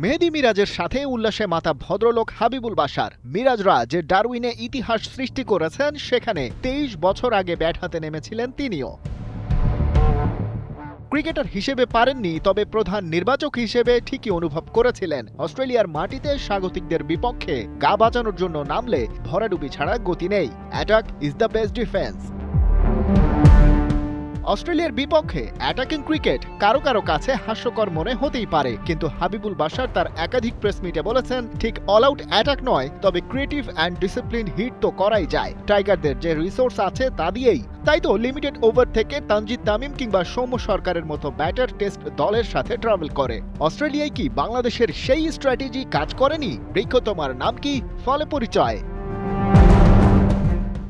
মেহেদী মিরাজের সাথে উল্লাসে মাতা ভদ্রলোক হাবিবুল বাশার। মিরাজরা যে ডারউইনে ইতিহাস সৃষ্টি করেছেন, সেখানে 23 বছর আগে ব্যাট হাতে নেমেছিলেন তিনিও। ক্রিকেটার হিসেবে পারেননি, তবে প্রধান নির্বাচক হিসেবে ঠিকই অনুভব করেছিলেন অস্ট্রেলিয়ার মাটিতে স্বাগতিকদের বিপক্ষে গা বাঁচানোর জন্য নামলে ভরাডুবি ছাড়া গতি নেই। Attack is the best defence. অস্ট্রেলিয়ার বিপক্ষে অ্যাটাকিং ক্রিকেট কারো কারো কাছে হাস্যকর মনে হতেই পারে, কিন্তু হাবিবুল বাশার তার একাধিক প্রেস মিটে বলেছেন, ঠিক অল আউট অ্যাটাক নয়, তবে ক্রিয়েটিভ অ্যান্ড ডিসিপ্লিন হিট তো করাই যায়। টাইগারদের যে রিসোর্স আছে তা দিয়েই। তাই তো লিমিটেড ওভার থেকে তানজিদ তামিম কিংবা সৌম্য সরকারের মতো ব্যাটার টেস্ট দলের সাথে ট্রাভেল করে। অস্ট্রেলিয়ায় কি বাংলাদেশের সেই স্ট্র্যাটেজি কাজ করেনি? বৃক্ষ তোমার নাম কি, ফলে পরিচয়।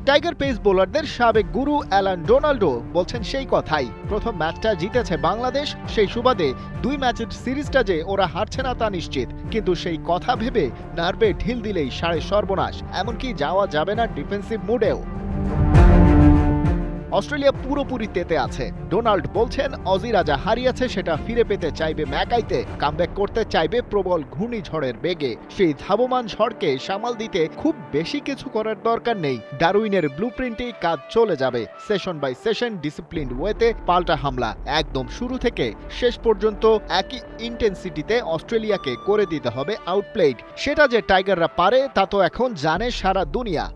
টাইগার পেস বোলারদের সাবেক গুরু অ্যালান ডোনাল্ডো বলছেন সেই কথাই। প্রথম ম্যাচটা জিতেছে বাংলাদেশ, সেই সুবাদে 2 ম্যাচের সিরিজটা যে ওরা হারছে না তা নিশ্চিত। কিন্তু সেই কথা ভেবে নার্ভে ঢিল দিলেই সাড়ে সর্বনাশ, এমনকি যাওয়া যাবে না ডিফেন্সিভ মুডেও। অস্ট্রেলিয়া পুরোপুরি তেতে আছে। ডোনাল্ড বলছেন, অজিরা যা হারিয়েছে সেটা ফিরে পেতে চাইবে ম্যাকাইতে, কামব্যাক করতে চাইবে প্রবল ঘূর্ণিঝড়ের বেগে। সেই ধাবমান ঝড়কে সামাল দিতে খুব বেশি কিছু করার দরকার নেই। ডারউইনের ব্লুপ্রিন্টেই কাজ চলে যাবে। সেশন বাই সেশন ডিসিপ্লিনড ওয়েতে পাল্টা হামলা, একদম শুরু থেকে শেষ পর্যন্ত একই ইন্টেন্সিটিতে অস্ট্রেলিয়াকে করে দিতে হবে আউটপ্লেড। সেটা যে টাইগাররা পারে তা তো এখন জানে সারা দুনিয়া।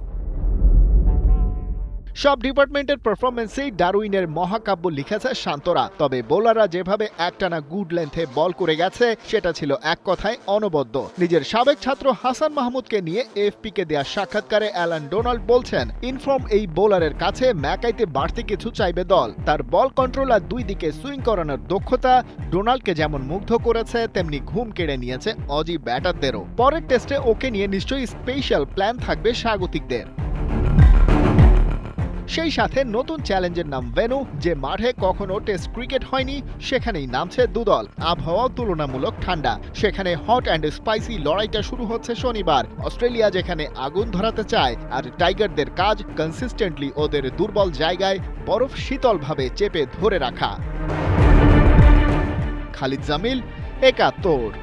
সব ডিপার্টমেন্টের পারফরমেন্সেই ডারউইনের মহাকাব্য লিখেছে শান্তরা। তবে বোলাররা যেভাবে একটানা গুড লেন্থে বল করে গেছে, সেটা ছিল এক কথায় অনবদ্য। নিজের সাবেক ছাত্র হাসান মাহমুদকে নিয়ে এএফপিকে দেয়া সাক্ষাৎকারে অ্যালান ডোনাল্ড বলছেন, ইনফর্ম এই বোলারের কাছে ম্যাকাইতে বাড়তি কিছু চাইবে দল। তার বল কন্ট্রোল আর দুই দিকে সুইং করানোর দক্ষতা ডোনাল্ডকে যেমন মুগ্ধ করেছে, তেমনি ঘুম কেড়ে নিয়েছে অজি ব্যাটারদেরও। পরের টেস্টে ওকে নিয়ে নিশ্চয়ই স্পেশাল প্ল্যান থাকবে স্বাগতিকদের। সেই সাথে নতুন চ্যালেঞ্জের নাম ভেন্যু, যে মাঠে কখনো টেস্ট ক্রিকেট হয়নি, সেখানেই নামছে দুদল। আবহাওয়াও তুলনামূলক ঠান্ডা, সেখানে হট অ্যান্ড স্পাইসি লড়াইটা শুরু হচ্ছে শনিবার। অস্ট্রেলিয়া যেখানে আগুন ধরাতে চায়, আর টাইগারদের কাজ কনসিস্টেন্টলি ওদের দুর্বল জায়গায় বরফ শীতলভাবে চেপে ধরে রাখা। খালিদ জামিল, ৭১।